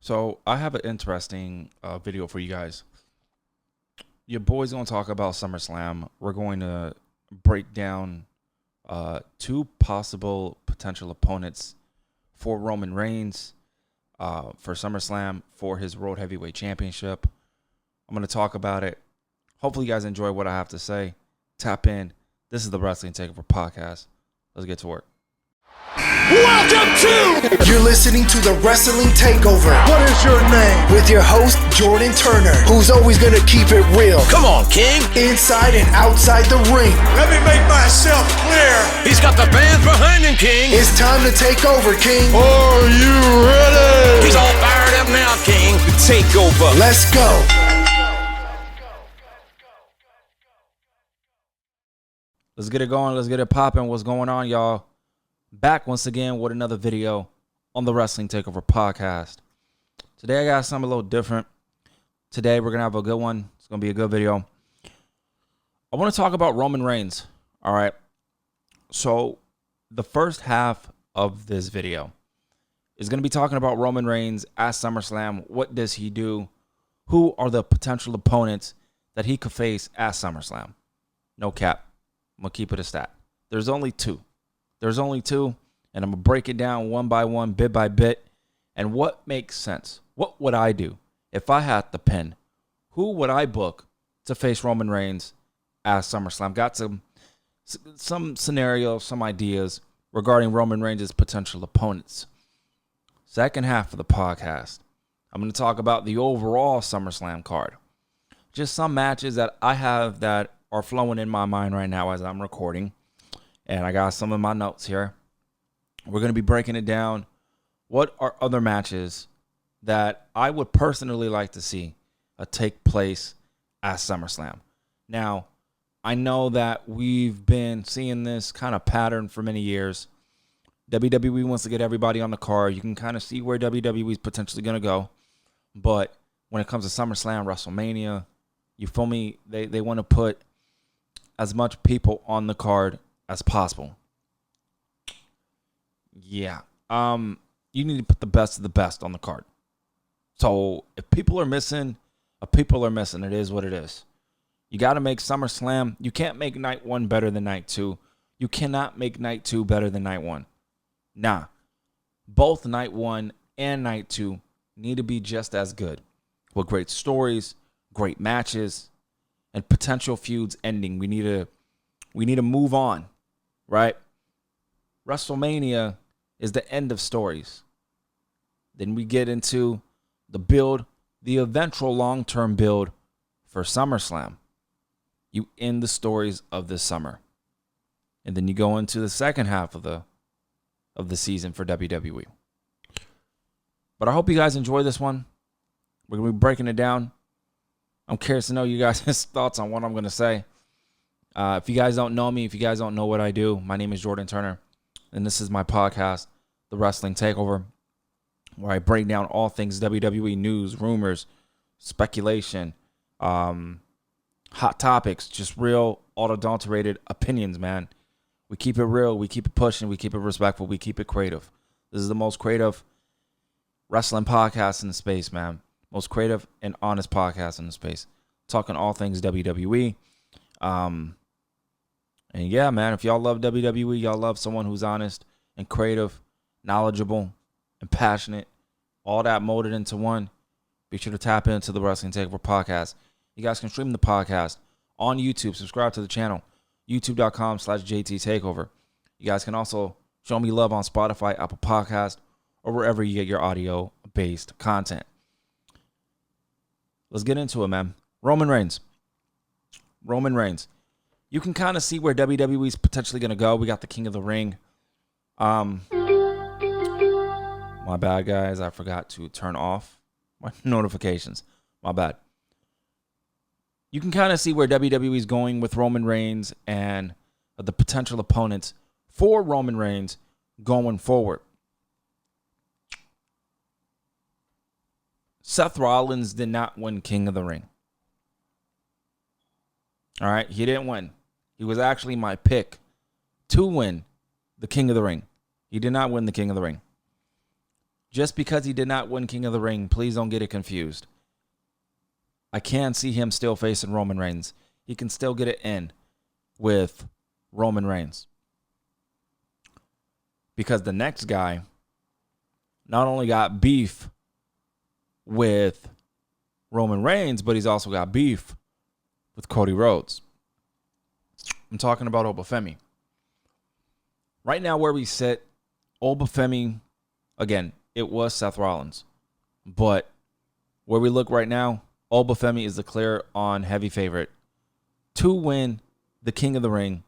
So I have an interesting video for you guys. Your boy's going to talk about SummerSlam. We're going to break down two possible potential opponents for Roman Reigns for SummerSlam for his World Heavyweight Championship. I'm going to talk about it. Hopefully you guys enjoy what I have to say. Tap in. This is the Wrestling Takeover Podcast. Let's get to work. Welcome to! You're listening to the Wrestling Takeover. What is your name? With your host, Jordan Turner, who's always gonna keep it real. Come on, King! Inside and outside the ring. Let me make myself clear. He's got the fans behind him, King. It's time to take over, King. Are you ready? He's all fired up now, King. The Takeover. Let's go. Let's get it going. Let's get it popping. What's going on, y'all? Back once again with another video on the Wrestling Takeover Podcast. Today I got something a little different. Today we're going to have a good one. It's going to be a good video. I want to talk about Roman Reigns. All right. So the first half of this video is going to be talking about Roman Reigns at SummerSlam. What does he do? Who are the potential opponents that he could face at SummerSlam? No cap. I'm going to keep it a stat. There's only two. There's only two, and I'm going to break it down one by one, bit by bit, and what makes sense. What would I do if I had the pen? Who would I book to face Roman Reigns at SummerSlam? Got some scenarios, some ideas regarding Roman Reigns' potential opponents. Second half of the podcast, I'm going to talk about the overall SummerSlam card. Just some matches that I have that are flowing in my mind right now as I'm recording. And I got some of my notes here. We're going to be breaking it down. What are other matches that I would personally like to see take place at SummerSlam? Now, I know that we've been seeing this kind of pattern for many years. WWE wants to get everybody on the card. You can kind of see where WWE is potentially going to go. But when it comes to SummerSlam, WrestleMania, you feel me? They want to put as much people on the card as possible. Yeah. You need to put the best of the best on the card. So if people are missing, people are missing. It is what it is. You got to make SummerSlam. You can't make night one better than night two. You cannot make night two better than night one. Nah. Both night one and night two need to be just as good. With great stories, great matches, and potential feuds ending. We need to move on. Right? WrestleMania is the end of stories. Then we get into the build, the eventual long-term build for SummerSlam. You end the stories of this summer. And then you go into the second half of the season for WWE. But I hope you guys enjoy this one. We're going to be breaking it down. I'm curious to know you guys' thoughts on what I'm going to say. If you guys don't know me, if you guys don't know what I do, my name is Jordan Turner, and this is my podcast, The Wrestling Takeover, where I break down all things WWE news, rumors, speculation, hot topics, just real, unadulterated opinions, man. We keep it real, we keep it pushing, we keep it respectful, we keep it creative. This is the most creative wrestling podcast in the space, man. Most creative and honest podcast in the space. Talking all things WWE. And yeah, man, if y'all love WWE, y'all love someone who's honest and creative, knowledgeable, and passionate, all that molded into one, be sure to tap into the Wrestling Takeover Podcast. You guys can stream the podcast on YouTube. Subscribe to the channel, youtube.com/JTTakeover. You guys can also show me love on Spotify, Apple Podcast, or wherever you get your audio-based content. Let's get into it, man. Roman Reigns. You can kind of see where WWE is potentially going to go. We got the King of the Ring. My bad, guys. I forgot to turn off my notifications. My bad. You can kind of see where WWE is going with Roman Reigns and the potential opponents for Roman Reigns going forward. Seth Rollins did not win King of the Ring. All right, he didn't win. He was actually my pick to win the King of the Ring. He did not win the King of the Ring. Just because he did not win King of the Ring, please don't get it confused. I can see him still facing Roman Reigns. He can still get it in with Roman Reigns. Because the next guy not only got beef with Roman Reigns, but he's also got beef with Cody Rhodes. I'm talking about Obafemi. Right now where we sit, Obafemi, again, it was Seth Rollins. But where we look right now, Obafemi is the clear on heavy favorite to win the King of the Ring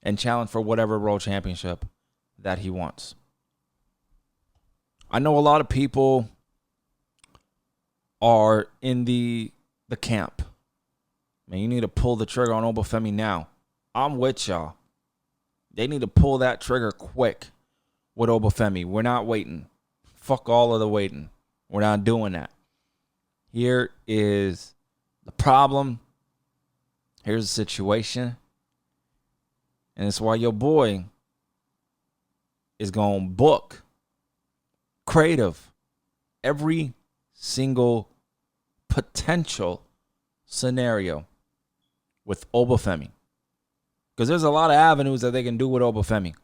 and challenge for whatever world championship that he wants. I know a lot of people are in the camp. Man, you need to pull the trigger on Obafemi now. I'm with y'all. They need to pull that trigger quick with Obafemi. We're not waiting. Fuck all of the waiting. We're not doing that. Here is the problem. Here's the situation. And it's why your boy is going to book creative every single potential scenario with Obafemi. Because there's a lot of avenues that they can do with Obafemi.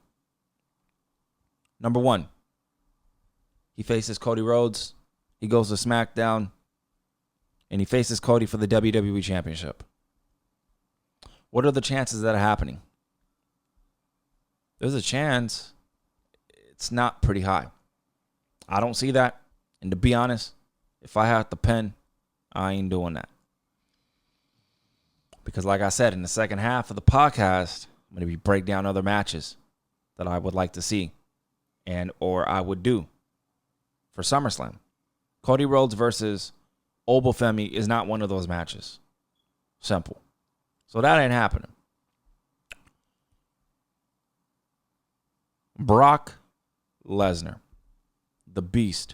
Number one, he faces Cody Rhodes. He goes to SmackDown. And he faces Cody for the WWE Championship. What are the chances of that happening? There's a chance. It's not pretty high. I don't see that. And to be honest, if I had the pen, I ain't doing that. Because like I said, in the second half of the podcast, I'm going to be break down other matches that I would like to see and or I would do for SummerSlam. Cody Rhodes versus Obafemi is not one of those matches. Simple. So that ain't happening. Brock Lesnar, the Beast.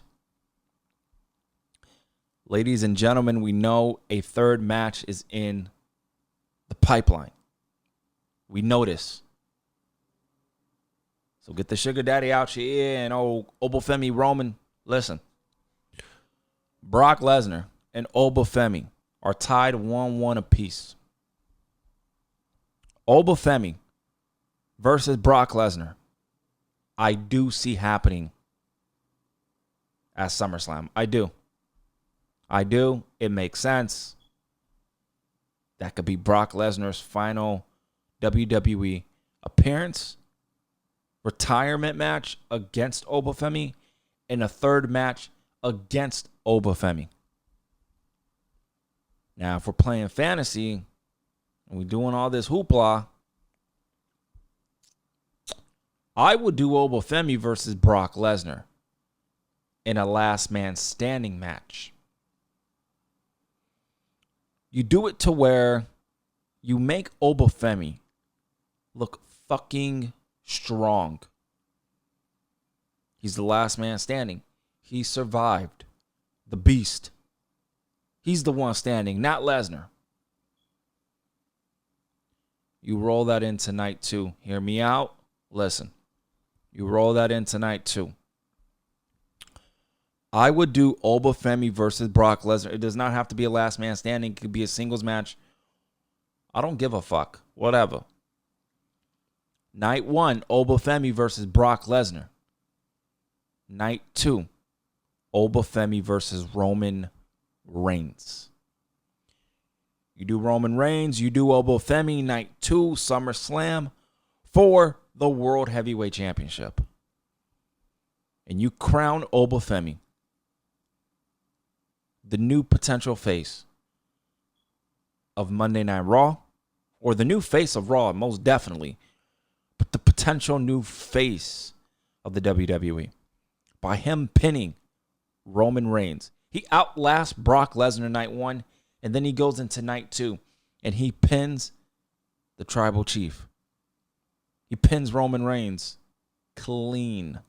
Ladies and gentlemen, we know a third match is in the pipeline. We know this. So get the sugar daddy out your ear and Obafemi Roman. Listen. Brock Lesnar and Obafemi are tied 1-1 apiece. Obafemi versus Brock Lesnar, I do see happening at SummerSlam. I do. It makes sense. That could be Brock Lesnar's final WWE appearance, retirement match against Obafemi, and a third match against Obafemi. Now, if we're playing fantasy and we're doing all this hoopla, I would do Obafemi versus Brock Lesnar in a last man standing match. You do it to where you make Obafemi look fucking strong. He's the last man standing. He survived. The Beast. He's the one standing, not Lesnar. You roll that in tonight too. Hear me out? Listen. You roll that in tonight too. I would do Obafemi versus Brock Lesnar. It does not have to be a last man standing. It could be a singles match. I don't give a fuck. Whatever. Night 1, Obafemi versus Brock Lesnar. Night 2, Obafemi versus Roman Reigns. You do Roman Reigns, you do Obafemi. Night 2, SummerSlam for the World Heavyweight Championship. And you crown Obafemi the new potential face of Monday Night Raw, or the new face of Raw, most definitely, but the potential new face of the WWE by him pinning Roman Reigns. He outlasts Brock Lesnar night 1, and then he goes into night 2, and he pins the tribal chief. He pins Roman Reigns clean.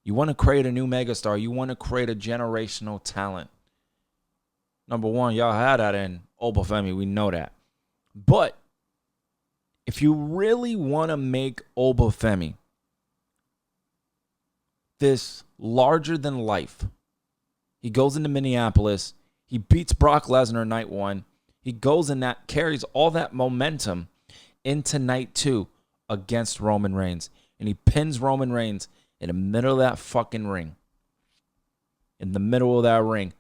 You want to create a new megastar. You want to create a generational talent. Number one, y'all had that in Obafemi. We know that. But if you really want to make Obafemi this larger than life. He goes into Minneapolis. He beats Brock Lesnar night 1. He goes in that, carries all that momentum into night 2 against Roman Reigns. And he pins Roman Reigns in the middle of that fucking ring. In the middle of that ring.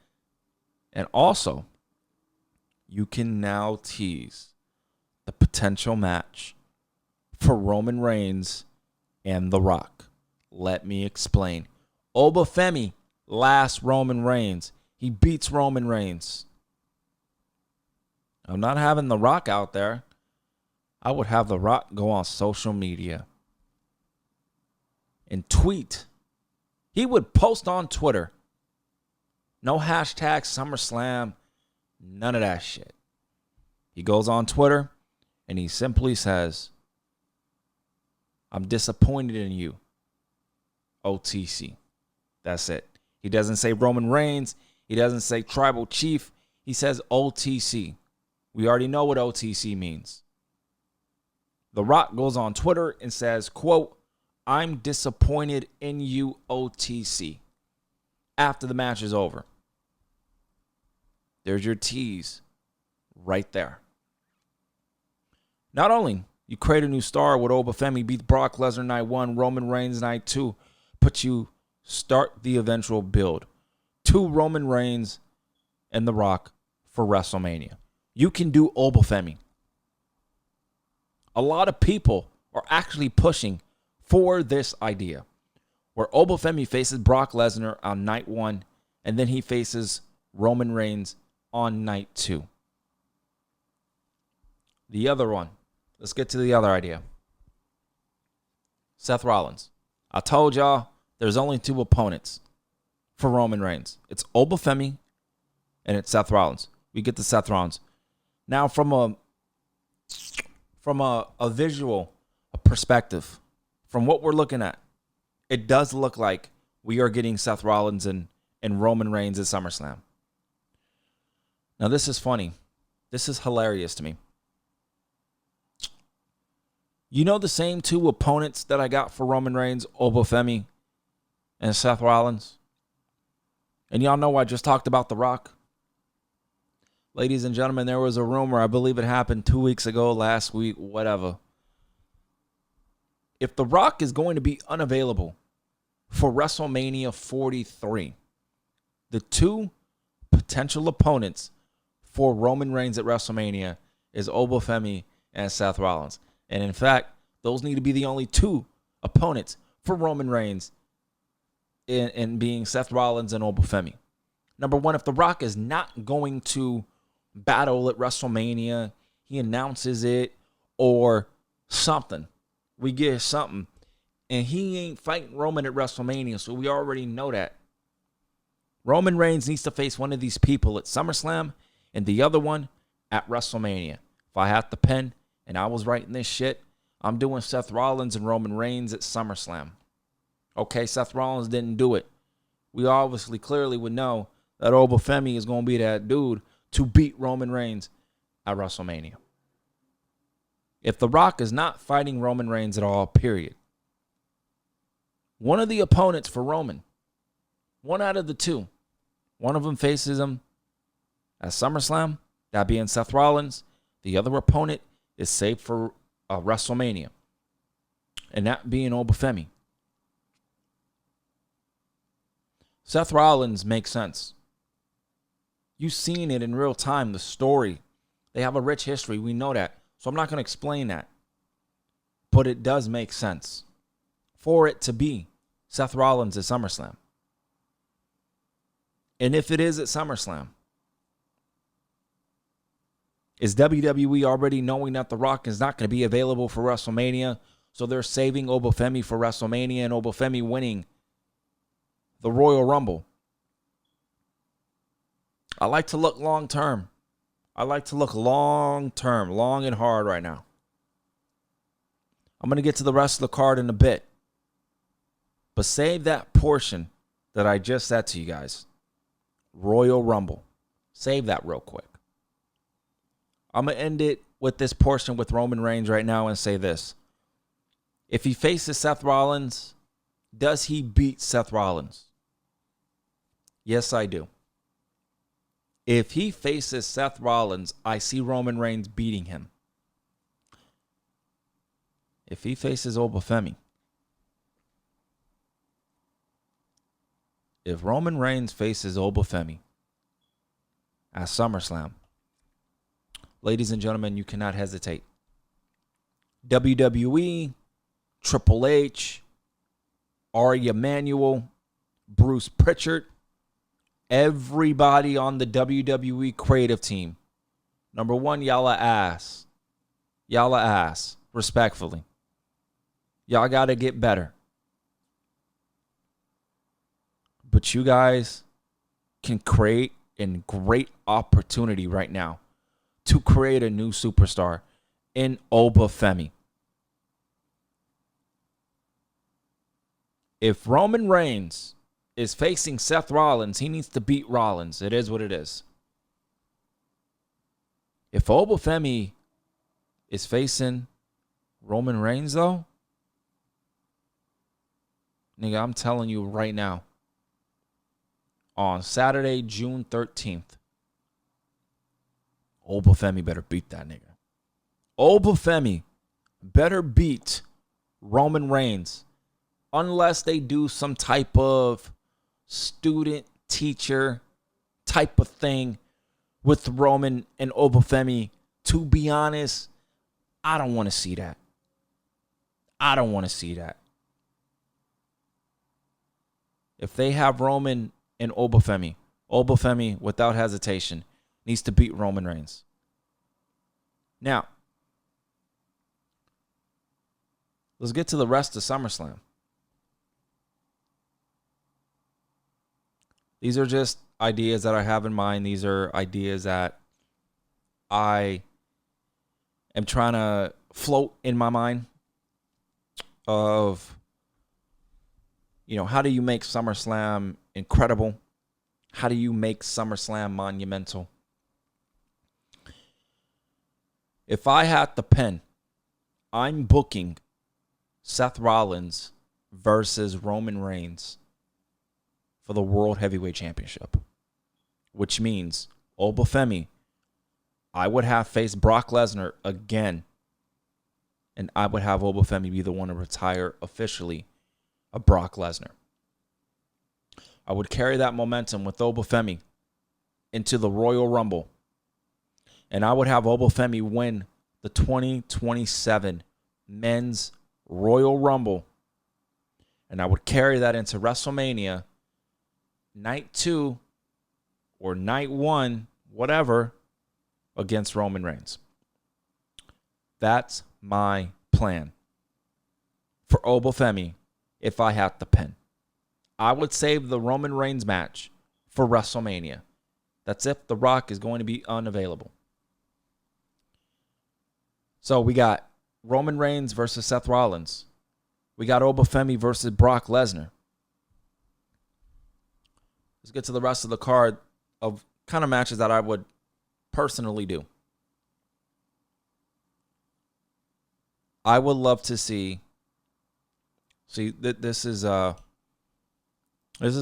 And also, you can now tease the potential match for Roman Reigns and The Rock. Let me explain. Obafemi last Roman Reigns. He beats Roman Reigns. I'm not having The Rock out there. I would have The Rock go on social media and tweet. He would post on Twitter. No hashtag SummerSlam. None of that shit. He goes on Twitter and he simply says, I'm disappointed in you, OTC. That's it. He doesn't say Roman Reigns. He doesn't say Tribal Chief. He says OTC. We already know what OTC means. The Rock goes on Twitter and says, quote, I'm disappointed in you, OTC. After the match is over. There's your tease right there. Not only you create a new star with Obafemi beats Brock Lesnar night 1, Roman Reigns night 2, but you start the eventual build to Roman Reigns and The Rock for WrestleMania. You can do Obafemi. A lot of people are actually pushing for this idea where Obafemi faces Brock Lesnar on night 1 and then he faces Roman Reigns on night 2. The other one. Let's get to the other idea. Seth Rollins. I told y'all there's only 2 opponents for Roman Reigns. It's Obafemi and it's Seth Rollins. We get to Seth Rollins. Now from a visual perspective, from what we're looking at, it does look like we are getting Seth Rollins and Roman Reigns at SummerSlam. Now this is funny. This is hilarious to me. You know the same 2 opponents that I got for Roman Reigns, Obafemi and Seth Rollins? And y'all know I just talked about The Rock. Ladies and gentlemen, there was a rumor, I believe it happened 2 weeks ago, last week, whatever. If The Rock is going to be unavailable for WrestleMania 43, the 2 potential opponents for Roman Reigns at WrestleMania is Obafemi and Seth Rollins. And in fact, those need to be the only 2 opponents for Roman Reigns in being Seth Rollins and Obafemi. Number 1, if The Rock is not going to battle at WrestleMania, he announces it or something. We get something. And he ain't fighting Roman at WrestleMania, so we already know that. Roman Reigns needs to face one of these people at SummerSlam and the other one at WrestleMania. If I have to pen, and I was writing this shit, I'm doing Seth Rollins and Roman Reigns at SummerSlam. Okay, Seth Rollins didn't do it. We obviously clearly would know that Obafemi is going to be that dude to beat Roman Reigns at WrestleMania. If The Rock is not fighting Roman Reigns at all, period, one of the opponents for Roman, one out of the 2, one of them faces him at SummerSlam, that being Seth Rollins. The other opponent is saved for WrestleMania, and that being Obafemi. Seth Rollins makes sense. You've seen it in real time, the story. They have a rich history. We know that. So I'm not going to explain that. But it does make sense for it to be Seth Rollins at SummerSlam. And if it is at SummerSlam, is WWE already knowing that The Rock is not going to be available for WrestleMania? So they're saving Obafemi for WrestleMania and Obafemi winning the Royal Rumble. I like to look long term. I like to look long term, long and hard right now. I'm going to get to the rest of the card in a bit. But save that portion that I just said to you guys. Royal Rumble. Save that real quick. I'm going to end it with this portion with Roman Reigns right now and say this. If he faces Seth Rollins Does he beat Seth Rollins? Yes, I do. If he faces Seth Rollins, I see Roman Reigns beating him. If he faces Obafemi, if Roman Reigns faces Obafemi at SummerSlam, ladies and gentlemen, you cannot hesitate. WWE, Triple H, Ari Emanuel, Bruce Pritchard, everybody on the WWE creative team. Number one, y'all are ass. Y'all are ass, respectfully. Y'all got to get better. But you guys can create a great opportunity right now to create a new superstar in Obafemi. If Roman Reigns is facing Seth Rollins, he needs to beat Rollins. It is what it is. If Obafemi is facing Roman Reigns, though, nigga, I'm telling you right now, on Saturday, June 13th, Obafemi better beat that nigga. Obafemi better beat Roman Reigns unless they do some type of student-teacher type of thing with Roman and Obafemi. To be honest, I don't want to see that. I don't want to see that. If they have Roman and Obafemi, without hesitation, needs to beat Roman Reigns. Now, let's get to the rest of SummerSlam. These are just ideas that I have in mind. These are ideas that I am trying to float in my mind of, how do you make SummerSlam incredible? How do you make SummerSlam monumental? If I had the pen, I'm booking Seth Rollins versus Roman Reigns for the World Heavyweight Championship, which means Obafemi, I would have faced Brock Lesnar again, and I would have Obafemi be the one to retire officially of Brock Lesnar. I would carry that momentum with Obafemi into the Royal Rumble, and I would have Obafemi win the 2027 Men's Royal Rumble, and I would carry that into WrestleMania Night 2 or Night 1, whatever, against Roman Reigns. That's my plan for Obafemi if I had the pen. I would save the Roman Reigns match for WrestleMania. That's if The Rock is going to be unavailable. So we got Roman Reigns versus Seth Rollins. We got Obafemi versus Brock Lesnar. Let's get to the rest of the card of kind of matches that I would personally do. I would love to see this is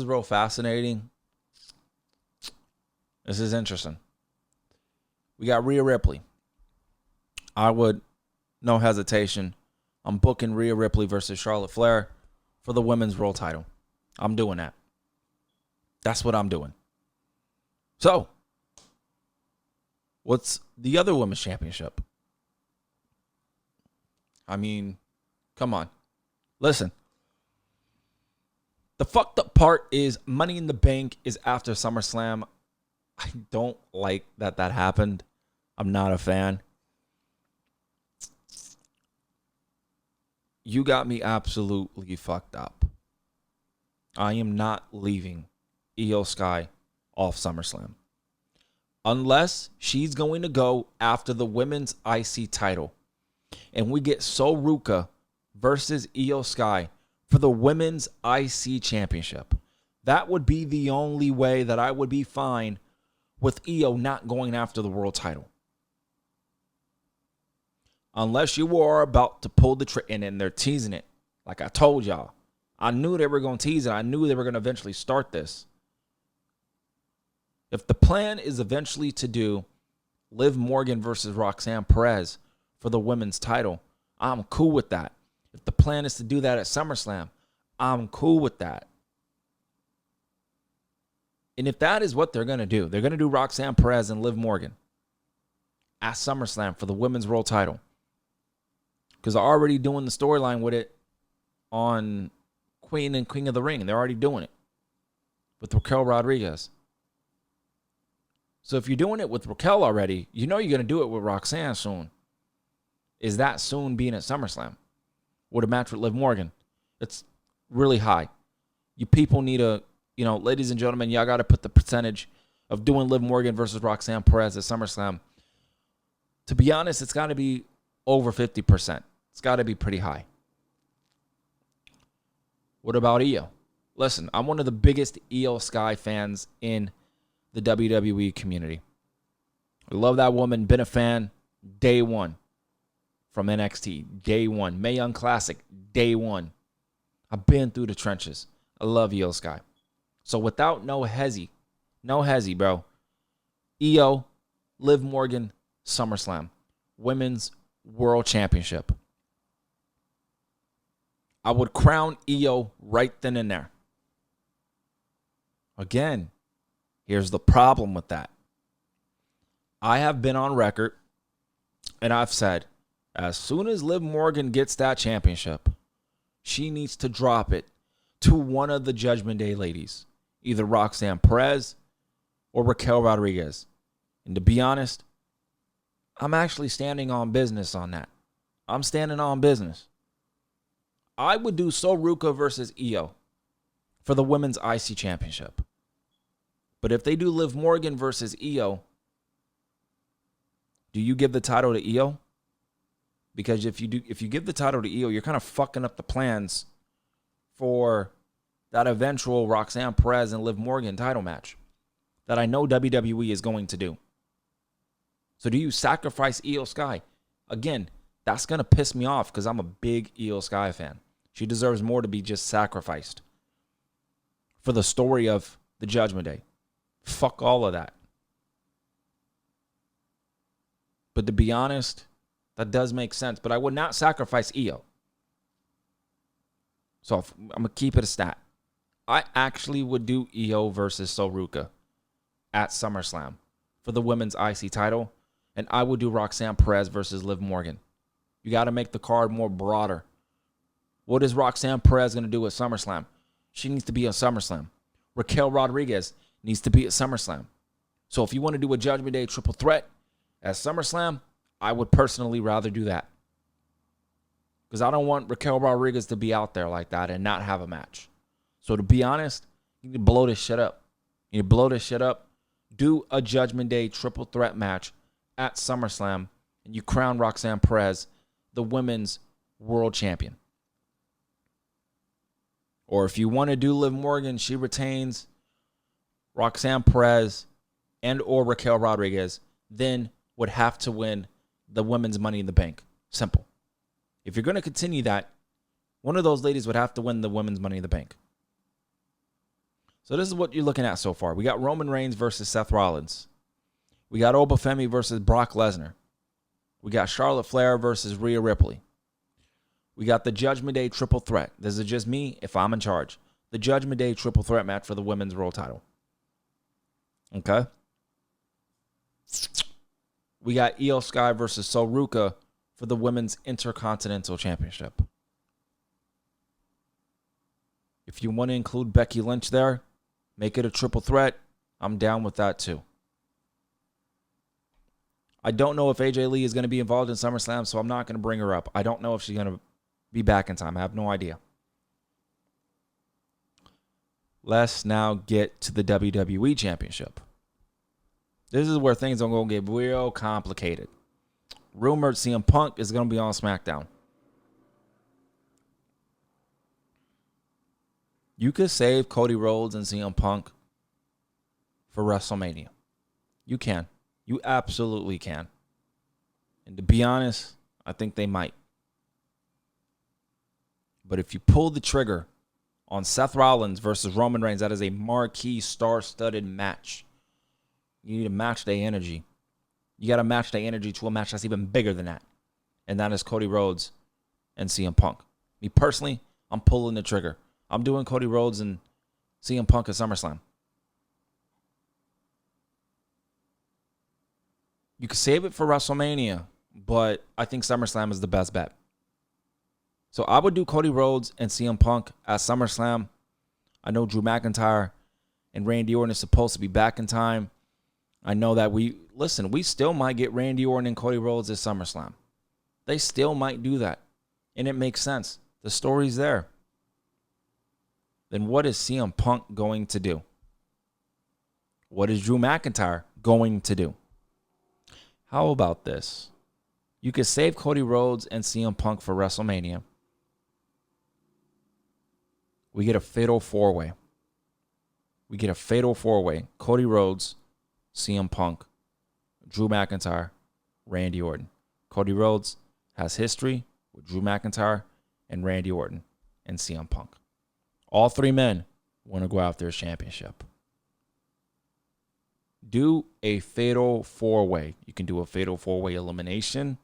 real fascinating. This is interesting. We got Rhea Ripley. I would, no hesitation, I'm booking Rhea Ripley versus Charlotte Flair for the women's world title. I'm doing that. That's what I'm doing. So, what's the other women's championship? I mean, come on. Listen. The fucked up part is Money in the Bank is after SummerSlam. I don't like that happened. I'm not a fan. You got me absolutely fucked up. I am not leaving Io Sky off SummerSlam. Unless she's going to go after the women's IC title. And we get Sol Ruca versus Io Sky for the women's IC championship. That would be the only way that I would be fine with Io not going after the world title. Unless you are about to pull the trigger, and they're teasing it. Like I told y'all, I knew they were going to tease it. I knew they were going to eventually start this. If the plan is eventually to do Liv Morgan versus Roxanne Perez for the women's title, I'm cool with that. If the plan is to do that at SummerSlam, I'm cool with that. And if that is what they're going to do Roxanne Perez and Liv Morgan at SummerSlam for the women's world title. Because they're already doing the storyline with it on Queen and King of the Ring. And they're already doing it with Raquel Rodriguez. So if you're doing it with Raquel already, you know you're going to do it with Roxanne soon. Is that soon being at SummerSlam with a match with Liv Morgan? It's really high. You people need to, ladies and gentlemen, y'all got to put the percentage of doing Liv Morgan versus Roxanne Perez at SummerSlam. To be honest, it's got to be over 50%. It's got to be pretty high. What about Io? Listen, I'm one of the biggest Io Sky fans in the WWE community. I love that woman. Been a fan day one from NXT. Day one. Mae Young Classic. Day one. I've been through the trenches. I love Io Sky. So without no hezzy, bro. Io, Liv Morgan, SummerSlam. Women's World Championship. I would crown Io right then and there. Again, here's the problem with that. I have been on record and I've said, as soon as Liv Morgan gets that championship, she needs to drop it to one of the Judgment Day ladies, either Roxanne Perez or Raquel Rodriguez. And to be honest, I'm actually standing on business on that. I'm standing on business. I would do Soruka versus Io for the Women's IC Championship. But if they do Liv Morgan versus Io, do you give the title to Io? Because if you give the title to Io, you're kind of fucking up the plans for that eventual Roxanne Perez and Liv Morgan title match that I know WWE is going to do. So do you sacrifice Io Sky? Again, that's going to piss me off because I'm a big Io Sky fan. She deserves more to be just sacrificed for the story of the Judgment Day. Fuck all of that. But to be honest, that does make sense. But I would not sacrifice Io. So I'm going to keep it a stat. I actually would do Io versus Soruka at SummerSlam for the women's IC title. And I would do Roxanne Perez versus Liv Morgan. You got to make the card more broader. What is Roxanne Perez going to do at SummerSlam? She needs to be on SummerSlam. Raquel Rodriguez needs to be at SummerSlam. So if you want to do a Judgment Day triple threat at SummerSlam, I would personally rather do that. Because I don't want Raquel Rodriguez to be out there like that and not have a match. So to be honest, you need to blow this shit up. You need to blow this shit up. Do a Judgment Day triple threat match at SummerSlam. And you crown Roxanne Perez the women's world champion. Or if you want to do Liv Morgan, she retains Roxanne Perez and or Raquel Rodriguez, then would have to win the women's Money in the Bank. Simple. If you're going to continue that, one of those ladies would have to win the women's Money in the Bank. So this is what you're looking at so far. We got Roman Reigns versus Seth Rollins. We got Obafemi versus Brock Lesnar. We got Charlotte Flair versus Rhea Ripley. We got the Judgment Day triple threat. This is just me if I'm in charge. The Judgment Day triple threat match for the women's world title. Okay? We got Io Sky versus Soruka for the women's Intercontinental Championship. If you want to include Becky Lynch there, make it a triple threat. I'm down with that too. I don't know if AJ Lee is going to be involved in SummerSlam, so I'm not going to bring her up. I don't know if she's going to be back in time. I have no idea. Let's now get to the WWE Championship. This is where things are going to get real complicated. Rumored CM Punk is going to be on SmackDown. You could save Cody Rhodes and CM Punk for WrestleMania. You can. You absolutely can. And to be honest, I think they might. But if you pull the trigger on Seth Rollins versus Roman Reigns. That is a marquee, star-studded match. You need to match their energy. You got to match their energy to a match that's even bigger than that. And that is Cody Rhodes and CM Punk. Me personally, I'm pulling the trigger. I'm doing Cody Rhodes and CM Punk at SummerSlam. You could save it for WrestleMania, but I think SummerSlam is the best bet. So I would do Cody Rhodes and CM Punk at SummerSlam. I know Drew McIntyre and Randy Orton is supposed to be back in time. I know that we still might get Randy Orton and Cody Rhodes at SummerSlam. They still might do that. And it makes sense. The story's there. Then what is CM Punk going to do? What is Drew McIntyre going to do? How about this? You could save Cody Rhodes and CM Punk for WrestleMania. We get a fatal four-way. Cody Rhodes, CM Punk, Drew McIntyre, Randy Orton. Cody Rhodes has history with Drew McIntyre and Randy Orton and CM Punk. All three men want to go after a championship. Do a fatal four-way. You can do a fatal four-way elimination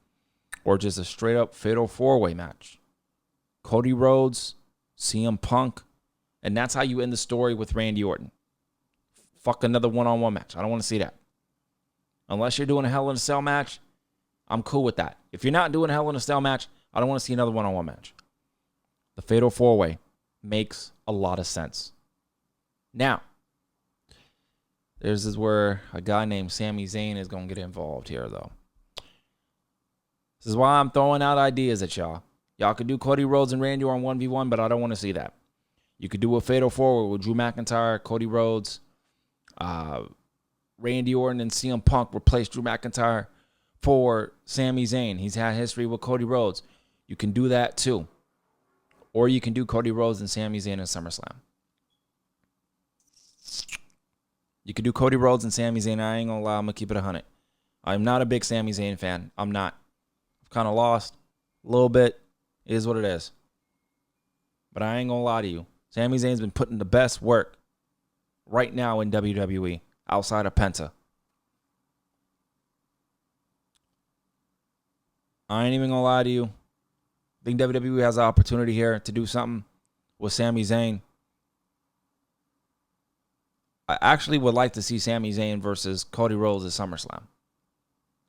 or just a straight-up fatal four-way match. Cody Rhodes, CM Punk, and that's how you end the story with Randy Orton. Fuck another one-on-one match. I don't want to see that. Unless you're doing a Hell in a Cell match, I'm cool with that. If you're not doing a Hell in a Cell match, I don't want to see another one-on-one match. The fatal four-way makes a lot of sense. Now, this is where a guy named Sami Zayn is going to get involved here, though. This is why I'm throwing out ideas at y'all. Y'all could do Cody Rhodes and Randy Orton 1v1, but I don't want to see that. You could do a fatal four-way with Drew McIntyre, Cody Rhodes, Randy Orton, and CM Punk replace Drew McIntyre for Sami Zayn. He's had history with Cody Rhodes. You can do that too. Or you can do Cody Rhodes and Sami Zayn in SummerSlam. You could do Cody Rhodes and Sami Zayn. I ain't going to lie. I'm going to keep it 100. I'm not a big Sami Zayn fan. I'm not. I've kind of lost a little bit. It is what it is. But I ain't going to lie to you. Sami Zayn's been putting the best work right now in WWE outside of Penta. I ain't even going to lie to you. I think WWE has an opportunity here to do something with Sami Zayn. I actually would like to see Sami Zayn versus Cody Rhodes at SummerSlam.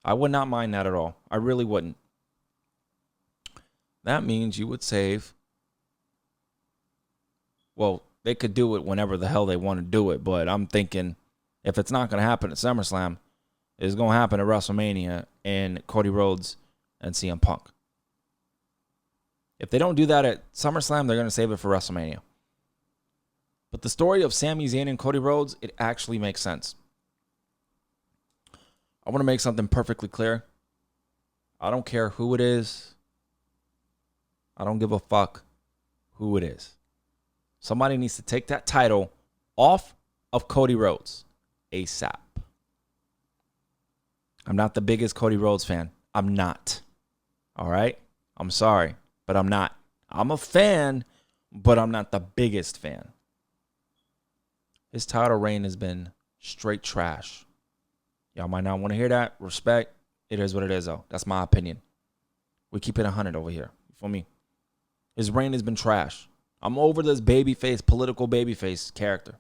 I would not mind that at all. I really wouldn't. That means you would save. Well, they could do it whenever the hell they want to do it, but I'm thinking if it's not going to happen at SummerSlam, it's going to happen at WrestleMania and Cody Rhodes and CM Punk. If they don't do that at SummerSlam, they're going to save it for WrestleMania. But the story of Sami Zayn and Cody Rhodes, it actually makes sense. I want to make something perfectly clear. I don't care who it is. I don't give a fuck who it is. Somebody needs to take that title off of Cody Rhodes ASAP. I'm not the biggest Cody Rhodes fan. I'm not. All right? I'm sorry, but I'm not. I'm a fan, but I'm not the biggest fan. His title reign has been straight trash. Y'all might not want to hear that. Respect. It is what it is, though. That's my opinion. We keep it 100 over here. You feel me? His reign has been trash. I'm over this babyface, political babyface character.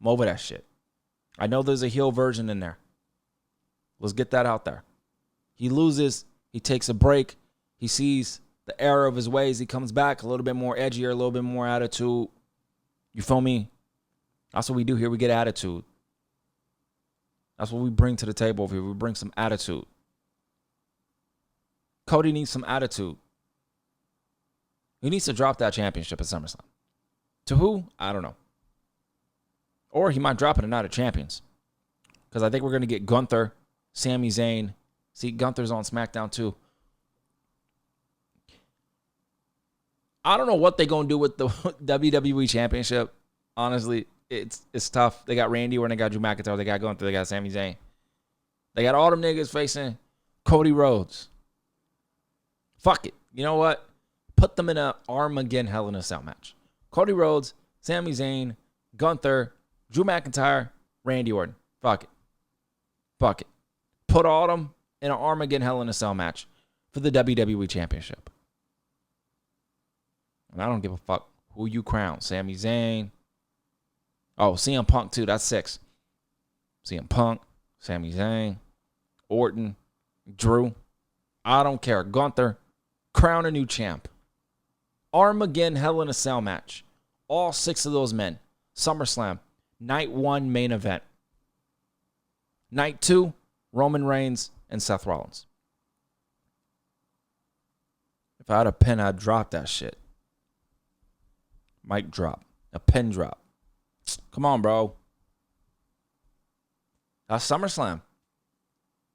I'm over that shit. I know there's a heel version in there. Let's get that out there. He loses. He takes a break. He sees the error of his ways. He comes back a little bit more edgier, a little bit more attitude. You feel me? That's what we do here. We get attitude. That's what we bring to the table over here. We bring some attitude. Cody needs some attitude. He needs to drop that championship at SummerSlam. To who? I don't know. Or he might drop it at Night of Champions. Because I think we're going to get Gunther, Sami Zayn. See, Gunther's on SmackDown too. I don't know what they're going to do with the WWE Championship. Honestly, it's tough. They got Randy Orton, they got Drew McIntyre, they got Gunther, they got Sami Zayn. They got all them niggas facing Cody Rhodes. Fuck it. You know what? Put them in an Armageddon Hell in a Cell match. Cody Rhodes, Sami Zayn, Gunther, Drew McIntyre, Randy Orton. Fuck it. Fuck it. Put all of them in an Armageddon Hell in a Cell match for the WWE Championship. And I don't give a fuck who you crown. Sami Zayn. Oh, CM Punk too. That's 6. CM Punk, Sami Zayn, Orton, Drew. I don't care. Gunther, crown a new champ. Armageddon Hell in a Cell match. All 6 of those men. SummerSlam. Night 1 main event. Night 2, Roman Reigns and Seth Rollins. If I had a pen, I'd drop that shit. Mic drop. A pen drop. Come on, bro. That's SummerSlam.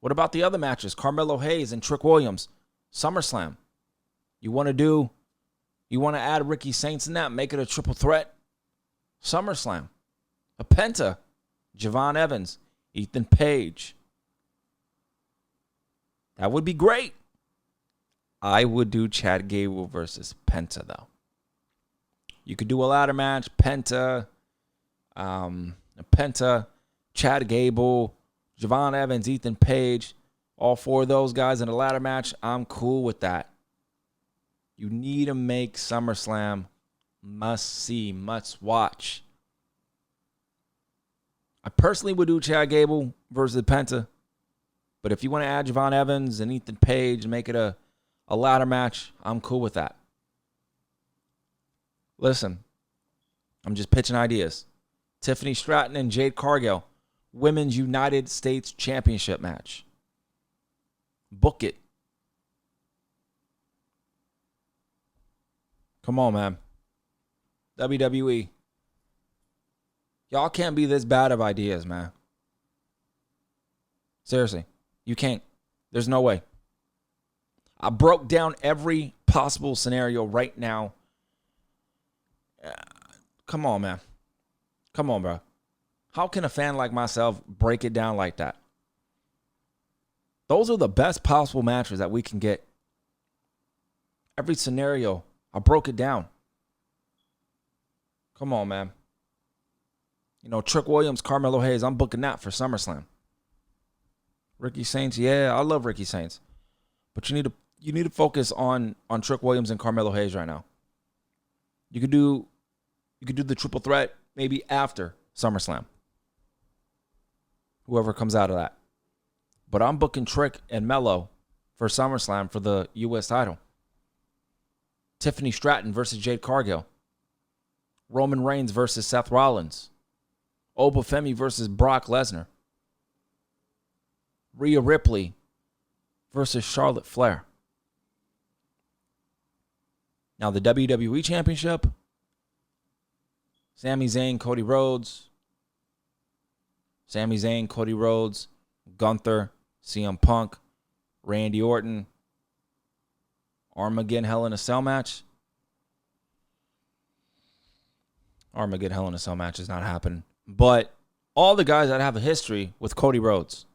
What about the other matches? Carmelo Hayes and Trick Williams. SummerSlam. You want to add Ricky Saints in that? Make it a triple threat? SummerSlam. A Penta. Javon Evans. Ethan Page. That would be great. I would do Chad Gable versus Penta, though. You could do a ladder match. Penta, Chad Gable, Javon Evans, Ethan Page. All 4 of those guys in a ladder match. I'm cool with that. You need to make SummerSlam must see, must watch. I personally would do Chad Gable versus Penta. But if you want to add Javon Evans and Ethan Page and make it a ladder match, I'm cool with that. Listen, I'm just pitching ideas. Tiffany Stratton and Jade Cargill, Women's United States Championship match. Book it. Come on, man. WWE. Y'all can't be this bad of ideas, man. Seriously. You can't. There's no way. I broke down every possible scenario right now. Come on, man. Come on, bro. How can a fan like myself break it down like that? Those are the best possible matches that we can get. Every scenario, I broke it down. Come on, man. You know, Trick Williams, Carmelo Hayes, I'm booking that for SummerSlam. Ricky Saints, yeah, I love Ricky Saints. But you need to focus on Trick Williams and Carmelo Hayes right now. You could do the triple threat maybe after SummerSlam. Whoever comes out of that. But I'm booking Trick and Melo for SummerSlam for the U.S. title. Tiffany Stratton versus Jade Cargill. Roman Reigns versus Seth Rollins. Obafemi versus Brock Lesnar. Rhea Ripley versus Charlotte Flair. Now the WWE Championship. Sami Zayn, Cody Rhodes. Sami Zayn, Cody Rhodes. Gunther, CM Punk, Randy Orton. Armageddon Hell in a Cell match. Armageddon Hell in a Cell match is not happening. But all the guys that have a history with Cody Rhodes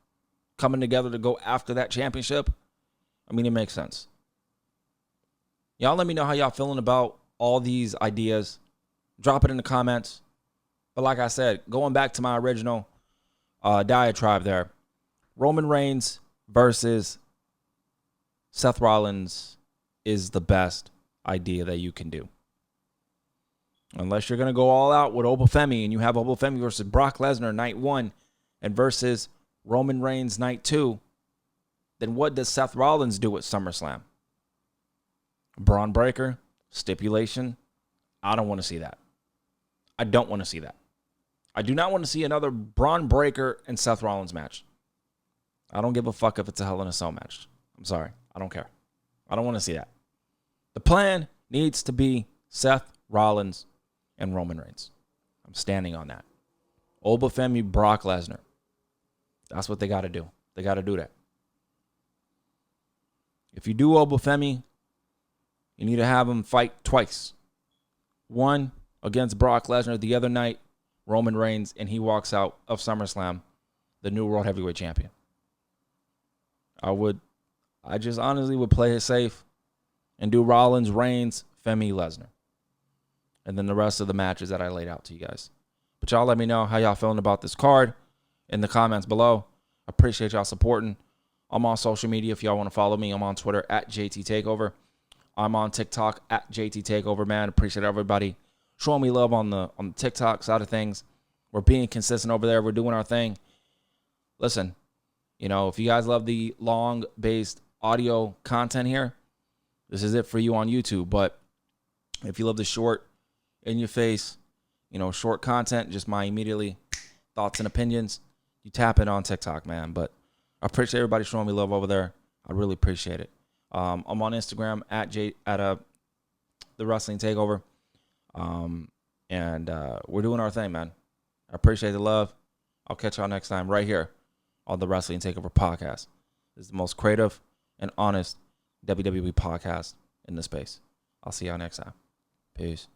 coming together to go after that championship, I mean, it makes sense. Y'all let me know how y'all feeling about all these ideas. Drop it in the comments. But like I said, going back to my original diatribe there, Roman Reigns versus Seth Rollins is the best idea that you can do. Unless you're going to go all out with Obafemi and you have Obafemi versus Brock Lesnar night 1 and versus Roman Reigns night 2, then what does Seth Rollins do at SummerSlam? Braun Breaker? Stipulation? I don't want to see that. I don't want to see that. I do not want to see another Braun Breaker and Seth Rollins match. I don't give a fuck if it's a Hell in a Cell match. I'm sorry. I don't care. I don't want to see that. The plan needs to be Seth Rollins and Roman Reigns. I'm standing on that. Obafemi, Brock Lesnar. That's what they got to do. They got to do that. If you do Obafemi, you need to have him fight twice. One against Brock Lesnar, the other night, Roman Reigns, and he walks out of SummerSlam, the new World Heavyweight Champion. I just honestly would play it safe and do Rollins, Reigns, Femi, Lesnar. and then the rest of the matches that I laid out to you guys. But y'all let me know how y'all feeling about this card in the comments below. I appreciate y'all supporting. I'm on social media. If y'all want to follow me, I'm on Twitter at JT Takeover. I'm on TikTok at JT Takeover, man. Appreciate everybody showing me love on the TikTok side of things. We're being consistent over there. We're doing our thing. Listen, you know, if you guys love the long-based audio content here, this is it for you on YouTube. But if you love the short, in-your-face, you know, short content, just my immediately thoughts and opinions, you tap it on TikTok, man. But I appreciate everybody showing me love over there. I really appreciate it. I'm on Instagram at the Wrestling Takeover. And we're doing our thing, man. I appreciate the love. I'll catch y'all next time right here on the Wrestling Takeover podcast. This is the most creative and honest WWE podcast in the space. I'll see y'all next time. Peace.